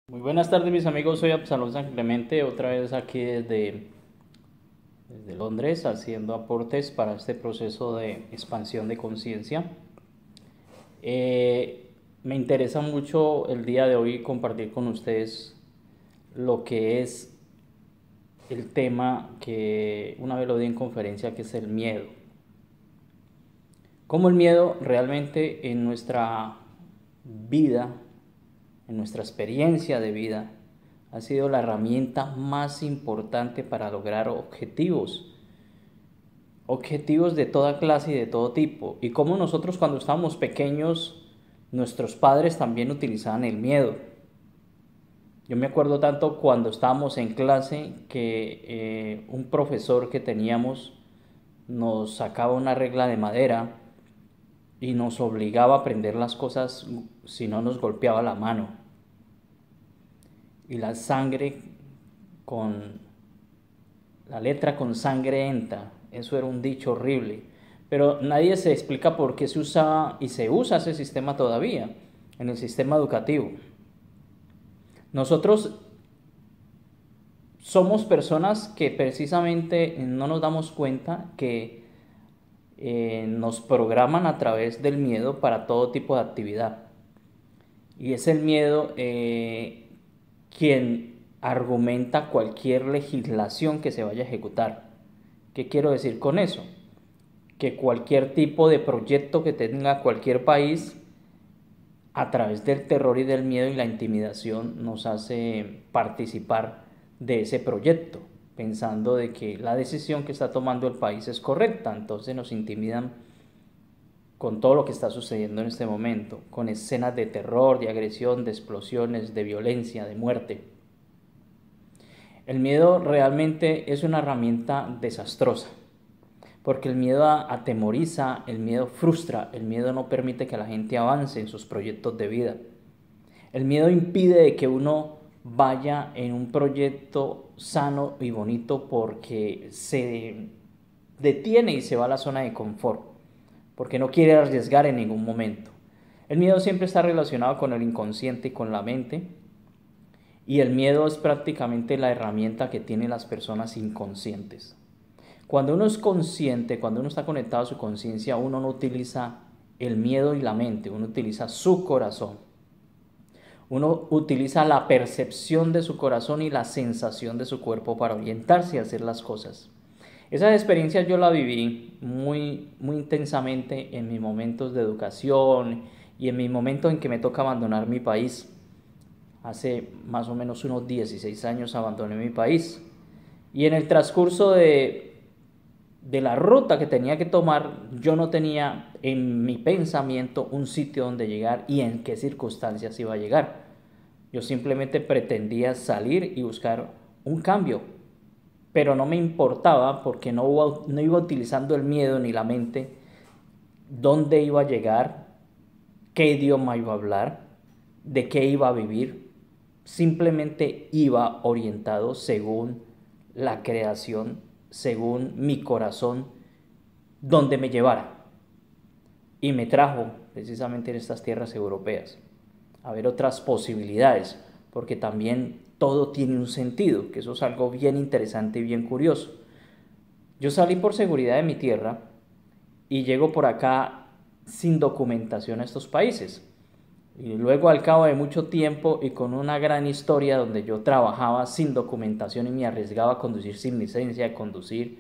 Muy buenas tardes mis amigos, soy Absalón San Clemente, otra vez aquí desde Londres haciendo aportes para este proceso de expansión de conciencia. Me interesa mucho el día de hoy compartir con ustedes lo que es el tema que una vez lo di en conferencia, que es el miedo. Cómo el miedo realmente en nuestra vida, en nuestra experiencia de vida, ha sido la herramienta más importante para lograr objetivos de toda clase y de todo tipo. Y como nosotros cuando estábamos pequeños, nuestros padres también utilizaban el miedo. Yo me acuerdo tanto cuando estábamos en clase que un profesor que teníamos nos sacaba una regla de madera y nos obligaba a aprender las cosas si no nos golpeaba la mano. Y la sangre con la letra con sangre entra. Eso era un dicho horrible. Pero nadie se explica por qué se usaba y se usa ese sistema todavía en el sistema educativo. Nosotros somos personas que precisamente no nos damos cuenta que nos programan a través del miedo para todo tipo de actividad. Y es el miedo quien argumenta cualquier legislación que se vaya a ejecutar. ¿Qué quiero decir con eso? Que cualquier tipo de proyecto que tenga cualquier país, a través del terror y del miedo y la intimidación, nos hace participar de ese proyecto, pensando de que la decisión que está tomando el país es correcta. Entonces nos intimidan con todo lo que está sucediendo en este momento, con escenas de terror, de agresión, de explosiones, de violencia, de muerte. El miedo realmente es una herramienta desastrosa, porque el miedo atemoriza, el miedo frustra, el miedo no permite que la gente avance en sus proyectos de vida. El miedo impide que uno vaya en un proyecto sano y bonito porque se detiene y se va a la zona de confort, porque no quiere arriesgar en ningún momento. El miedo siempre está relacionado con el inconsciente y con la mente, y el miedo es prácticamente la herramienta que tienen las personas inconscientes. Cuando uno es consciente, cuando uno está conectado a su conciencia, uno no utiliza el miedo y la mente, uno utiliza su corazón. Uno utiliza la percepción de su corazón y la sensación de su cuerpo para orientarse y hacer las cosas. Esa experiencia yo la viví muy intensamente en mis momentos de educación y en mi momento en que me toca abandonar mi país. Hace más o menos unos 16 años abandoné mi país. Y en el transcurso de la ruta que tenía que tomar, yo no tenía en mi pensamiento un sitio donde llegar y en qué circunstancias iba a llegar. Yo simplemente pretendía salir y buscar un cambio, pero no me importaba porque no iba utilizando el miedo ni la mente dónde iba a llegar, qué idioma iba a hablar, de qué iba a vivir. Simplemente iba orientado según la creación, según mi corazón, donde me llevara. Y me trajo precisamente en estas tierras europeas a ver otras posibilidades, porque también todo tiene un sentido, que eso es algo bien interesante y bien curioso. Yo salí por seguridad de mi tierra y llego por acá sin documentación a estos países. Y luego al cabo de mucho tiempo y con una gran historia donde yo trabajaba sin documentación y me arriesgaba a conducir sin licencia de conducir,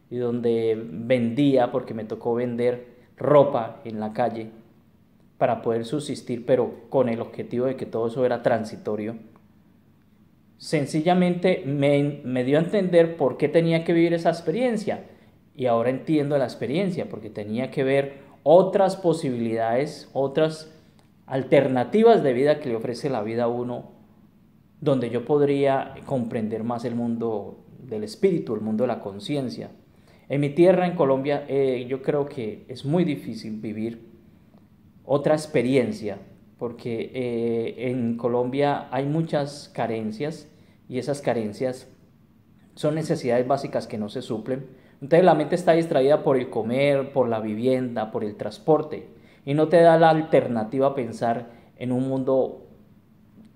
y donde vendía, porque me tocó vender ropa en la calle para poder subsistir, pero con el objetivo de que todo eso era transitorio, sencillamente me dio a entender por qué tenía que vivir esa experiencia. Y ahora entiendo la experiencia, porque tenía que ver otras posibilidades, otras alternativas de vida que le ofrece la vida a uno, donde yo podría comprender más el mundo del espíritu, el mundo de la conciencia. En mi tierra, en Colombia, yo creo que es muy difícil vivir otra experiencia, porque en Colombia hay muchas carencias y esas carencias son necesidades básicas que no se suplen. Entonces la mente está distraída por el comer, por la vivienda, por el transporte, y no te da la alternativa a pensar en un mundo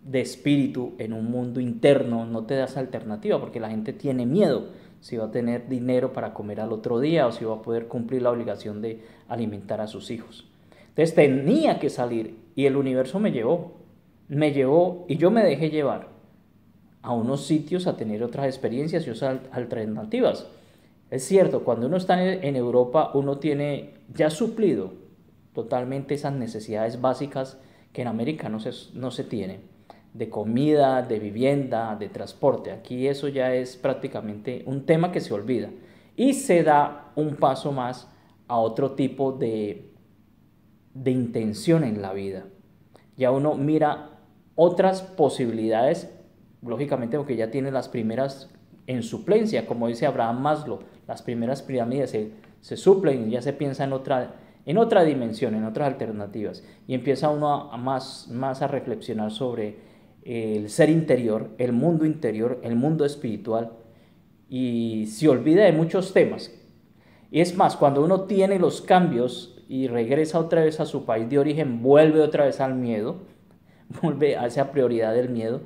de espíritu en un mundo interno, no te das alternativa porque la gente tiene miedo si va a tener dinero para comer al otro día o si va a poder cumplir la obligación de alimentar a sus hijos. Entonces tenía que salir y el universo me llevó y yo me dejé llevar a unos sitios a tener otras experiencias y otras alternativas. Es cierto, cuando uno está en Europa, uno tiene ya suplido totalmente esas necesidades básicas que en América no se tienen, de comida, de vivienda, de transporte. Aquí eso ya es prácticamente un tema que se olvida y se da un paso más a otro tipo de intención en la vida. Ya uno mira otras posibilidades, lógicamente porque ya tiene las primeras en suplencia, como dice Abraham Maslow, las primeras pirámides se suplen y ya se piensa en otra dimensión, en otras alternativas, y empieza uno más a reflexionar sobre el ser interior, el mundo espiritual, y se olvida de muchos temas. Y es más, cuando uno tiene los cambios y regresa otra vez a su país de origen, vuelve otra vez al miedo, vuelve a esa prioridad del miedo,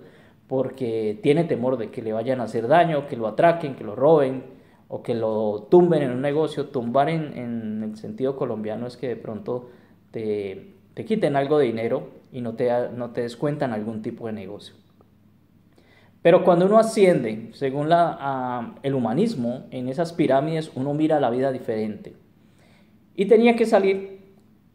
porque tiene temor de que le vayan a hacer daño, que lo atraquen, que lo roben o que lo tumben en un negocio. Tumbar en el sentido colombiano es que de pronto te quiten algo de dinero y no te descuentan algún tipo de negocio. Pero cuando uno asciende, según el humanismo, en esas pirámides uno mira la vida diferente. Y tenía que salir,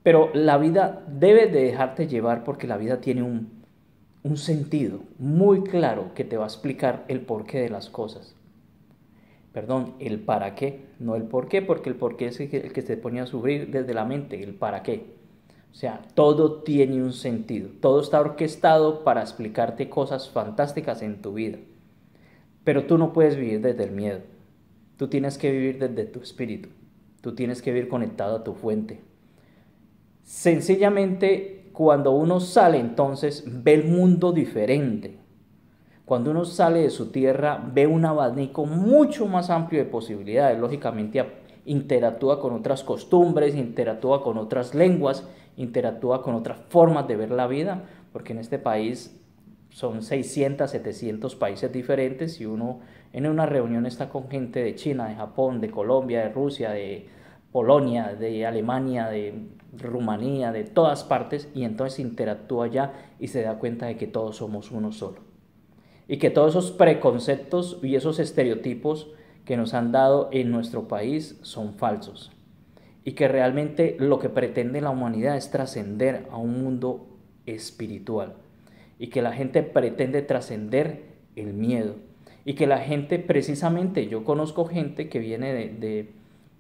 pero la vida debe de dejarte llevar porque la vida tiene un sentido muy claro que te va a explicar el porqué de las cosas. Perdón, el para qué, no el por qué, porque el por qué es el que te pone a sufrir desde la mente, el para qué. O sea, todo tiene un sentido, todo está orquestado para explicarte cosas fantásticas en tu vida. Pero tú no puedes vivir desde el miedo, tú tienes que vivir desde tu espíritu, tú tienes que vivir conectado a tu fuente. Sencillamente, cuando uno sale entonces, ve el mundo diferente. Cuando uno sale de su tierra, ve un abanico mucho más amplio de posibilidades. Lógicamente, interactúa con otras costumbres, interactúa con otras lenguas, interactúa con otras formas de ver la vida, porque en este país son 600, 700 países diferentes y uno en una reunión está con gente de China, de Japón, de Colombia, de Rusia, de Polonia, de Alemania, de Rumanía, de todas partes, y entonces interactúa ya y se da cuenta de que todos somos uno solo. Y que todos esos preconceptos y esos estereotipos que nos han dado en nuestro país son falsos. Y que realmente lo que pretende la humanidad es trascender a un mundo espiritual. Y que la gente pretende trascender el miedo. Y que la gente precisamente, yo conozco gente que viene de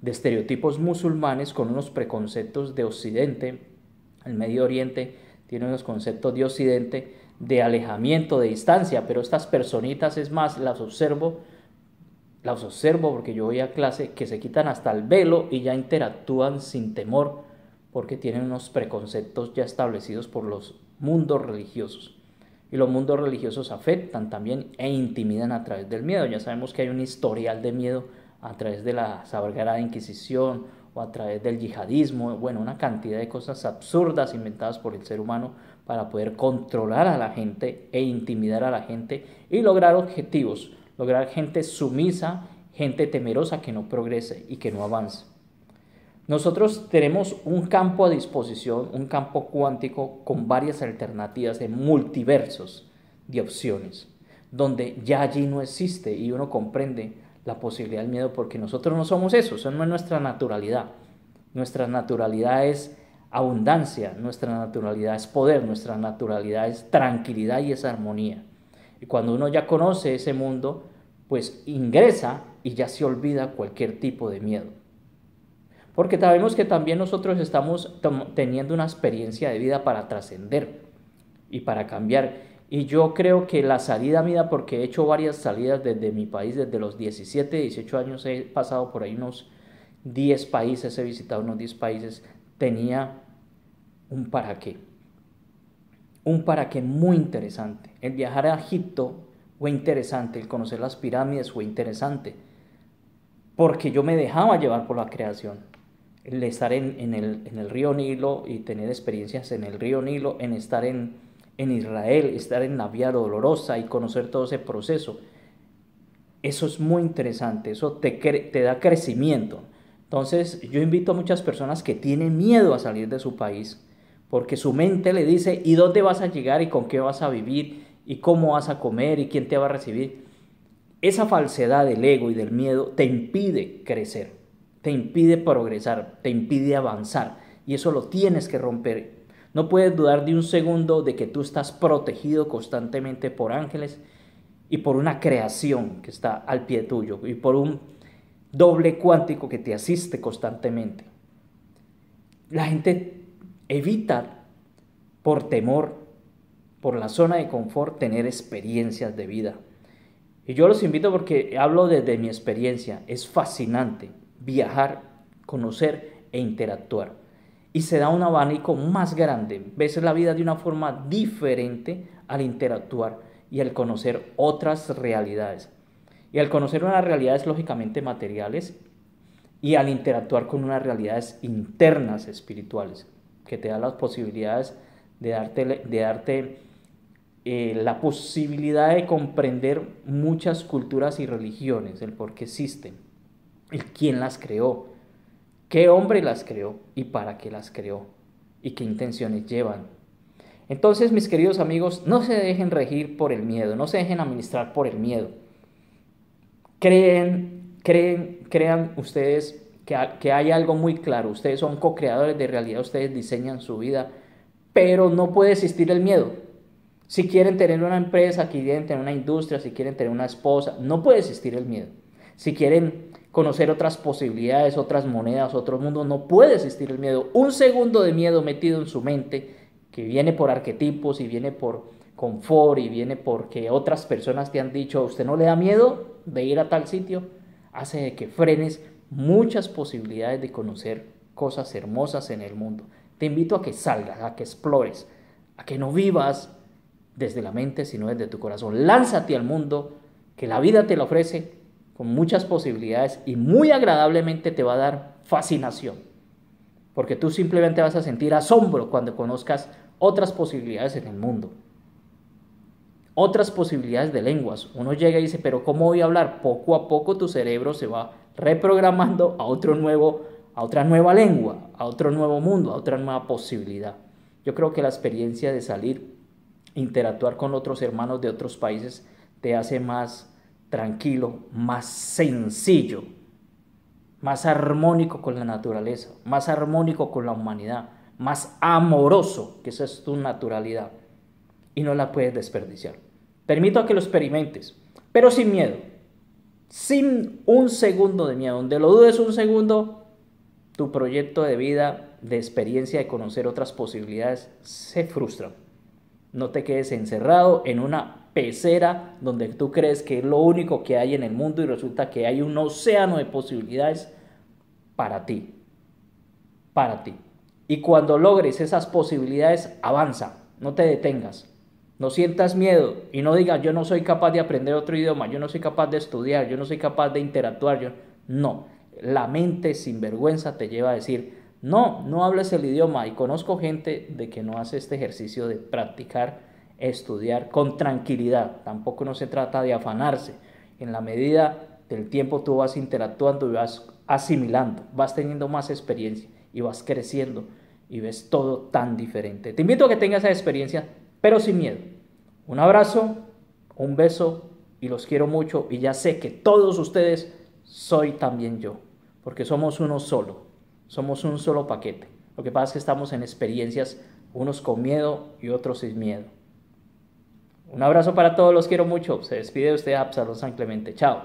estereotipos musulmanes con unos preconceptos de Occidente. El Medio Oriente tiene unos conceptos de Occidente, de alejamiento, de distancia, pero estas personitas, es más, las observo porque yo voy a clase, que se quitan hasta el velo y ya interactúan sin temor porque tienen unos preconceptos ya establecidos por los mundos religiosos. Y los mundos religiosos afectan también e intimidan a través del miedo. Ya sabemos que hay un historial de miedo a través de la Sagrada Inquisición o a través del yihadismo, bueno, una cantidad de cosas absurdas inventadas por el ser humano para poder controlar a la gente e intimidar a la gente y lograr objetivos, lograr gente sumisa, gente temerosa que no progrese y que no avance. Nosotros tenemos un campo a disposición, un campo cuántico con varias alternativas de multiversos de opciones, donde ya allí no existe y uno comprende la posibilidad del miedo porque nosotros no somos eso no es nuestra naturalidad. Nuestra naturalidad es abundancia, nuestra naturalidad es poder, nuestra naturalidad es tranquilidad y es armonía. Y cuando uno ya conoce ese mundo, pues ingresa y ya se olvida cualquier tipo de miedo. Porque sabemos que también nosotros estamos teniendo una experiencia de vida para trascender y para cambiar. Y yo creo que la salida mía, porque he hecho varias salidas desde mi país, desde los 17, 18 años he pasado por ahí unos 10 países, he visitado unos 10 países, tenía un para qué. Un para qué muy interesante. El viajar a Egipto fue interesante, el conocer las pirámides fue interesante, porque yo me dejaba llevar por la creación. El estar en el río Nilo y tener experiencias en el río Nilo, en estar en en Israel, estar en la Vía Dolorosa y conocer todo ese proceso. Eso es muy interesante, eso te da crecimiento. Entonces, yo invito a muchas personas que tienen miedo a salir de su país, porque su mente le dice, ¿y dónde vas a llegar? ¿Y con qué vas a vivir? ¿Y cómo vas a comer? ¿Y quién te va a recibir? Esa falsedad del ego y del miedo te impide crecer, te impide progresar, te impide avanzar. Y eso lo tienes que romper. No puedes dudar de un segundo de que tú estás protegido constantemente por ángeles y por una creación que está al pie tuyo y por un doble cuántico que te asiste constantemente. La gente evita por temor, por la zona de confort, tener experiencias de vida. Y yo los invito porque hablo desde mi experiencia. Es fascinante viajar, conocer e interactuar. Y se da un abanico más grande. Ves la vida de una forma diferente al interactuar y al conocer otras realidades. Y al conocer unas realidades lógicamente materiales y al interactuar con unas realidades internas espirituales, que te da las posibilidades de darte la posibilidad de comprender muchas culturas y religiones, el por qué existen, el quién las creó, qué hombre las creó y para qué las creó y qué intenciones llevan. Entonces, mis queridos amigos, no se dejen regir por el miedo, no se dejen administrar por el miedo. Crean ustedes que hay algo muy claro. Ustedes son co-creadores de realidad, ustedes diseñan su vida, pero no puede existir el miedo. Si quieren tener una empresa, si quieren tener una industria, si quieren tener una esposa, no puede existir el miedo. Si quieren conocer otras posibilidades, otras monedas, otros mundos, no puede existir el miedo. Un segundo de miedo metido en su mente, que viene por arquetipos y viene por confort y viene porque otras personas te han dicho, ¿a usted no le da miedo de ir a tal sitio? Hace de que frenes muchas posibilidades de conocer cosas hermosas en el mundo. Te invito a que salgas, a que explores, a que no vivas desde la mente, sino desde tu corazón. Lánzate al mundo, que la vida te lo ofrece con muchas posibilidades y muy agradablemente te va a dar fascinación, porque tú simplemente vas a sentir asombro cuando conozcas otras posibilidades en el mundo, otras posibilidades de lenguas. Uno llega y dice, pero ¿cómo voy a hablar? Poco a poco tu cerebro se va reprogramando a otra nueva lengua, a otro nuevo mundo, a otra nueva posibilidad. Yo creo que la experiencia de salir, interactuar con otros hermanos de otros países te hace más tranquilo, más sencillo, más armónico con la naturaleza, más armónico con la humanidad, más amoroso, que esa es tu naturalidad y no la puedes desperdiciar. Te invito a que lo experimentes, pero sin miedo, sin un segundo de miedo. Donde lo dudes un segundo, tu proyecto de vida, de experiencia, de conocer otras posibilidades, se frustra. No te quedes encerrado en una pecera donde tú crees que es lo único que hay en el mundo y resulta que hay un océano de posibilidades para ti. Para ti. Y cuando logres esas posibilidades, avanza, no te detengas. No sientas miedo y no digas, yo no soy capaz de aprender otro idioma, yo no soy capaz de estudiar, yo no soy capaz de interactuar. No, la mente sin vergüenza te lleva a decir, no, no hables el idioma. Y conozco gente de que no hace este ejercicio de practicar, estudiar con tranquilidad. Tampoco no se trata de afanarse. En la medida del tiempo tú vas interactuando y vas asimilando, vas teniendo más experiencia y vas creciendo y ves todo tan diferente. Te invito a que tengas esa experiencia, pero sin miedo. Un abrazo, un beso y los quiero mucho y ya sé que todos ustedes soy también yo, porque somos uno solo, somos un solo paquete. Lo que pasa es que estamos en experiencias, unos con miedo y otros sin miedo. Un abrazo para todos, los quiero mucho. Se despide de usted Absalón San Clemente. Chao.